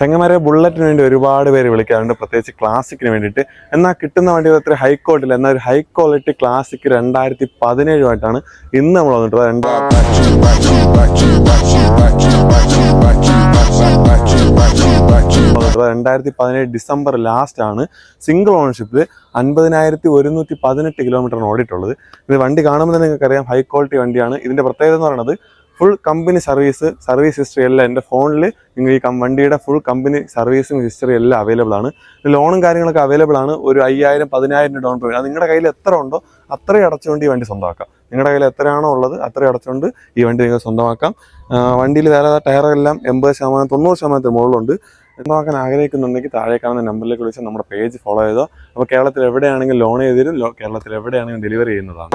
ചങ്ങന്മാരെ ബുള്ളറ്റിന് വേണ്ടി ഒരുപാട് പേര് വിളിക്കാറുണ്ട്, പ്രത്യേകിച്ച് ക്ലാസിക്കിന് വേണ്ടിയിട്ട്. എന്നാൽ കിട്ടുന്ന വണ്ടി അത്ര ഹൈ ക്വാളിറ്റി, എന്നാൽ ഒരു ഹൈ ക്വാളിറ്റി ക്ലാസിക് 2017 ഇന്ന് നമ്മൾ വന്നിട്ടുള്ളത്. 2017 ഡിസംബർ ലാസ്റ്റ് ആണ്. സിംഗിൾ ഓണർഷിപ്പിൽ 50,118 കിലോമീറ്ററാണ് ഓടിയിട്ടുള്ളത്. ഇത് വണ്ടി കാണുമ്പോൾ തന്നെ നിങ്ങൾക്ക് അറിയാം ഹൈ ക്വാളിറ്റി വണ്ടിയാണ്. ഇതിൻ്റെ പ്രത്യേകത എന്ന് പറയുന്നത് ഫുൾ കമ്പനി സർവീസ് ഹിസ്റ്ററി എല്ലാം എൻ്റെ ഫോണിൽ നിങ്ങൾ ഈ വണ്ടിയുടെ ഫുൾ കമ്പനി സർവീസും ഹിസ്റ്ററി എല്ലാം അവൈലബിൾ ആണ്. ലോണും കാര്യങ്ങളൊക്കെ അവൈലബിൾ ആണ്. ഒരു 5,000-10,000 ഡൗൺ പേയ്മെൻറ്റ്, അത് നിങ്ങളുടെ കയ്യിൽ എത്ര ഉണ്ടോ അത്രയും അടച്ചുകൊണ്ട് ഈ വണ്ടി സ്വന്തമാക്കാം. നിങ്ങളുടെ കയ്യിൽ എത്രയാണോ ഉള്ളത് അത്രയും അടച്ചുകൊണ്ട് ഈ വണ്ടി നിങ്ങൾക്ക് സ്വന്തമാക്കാം. വണ്ടിയിൽ വേറെ ടയറെല്ലാം 80%, 90% മുകളിലുണ്ട്. സ്വന്തമാക്കാൻ ആഗ്രഹിക്കുന്നുണ്ടെങ്കിൽ താഴെ കാണുന്ന നമ്പറിലേക്ക് വിളിച്ച് നമ്മുടെ പേജ് ഫോളോ ചെയ്തോ. അപ്പോൾ കേരളത്തിൽ എവിടെയാണെങ്കിലും ലോൺ ചെയ്ത് തരും, കേരളത്തിൽ എവിടെയാണെങ്കിലും ഡെലിവറി ചെയ്യുന്നതാണ്.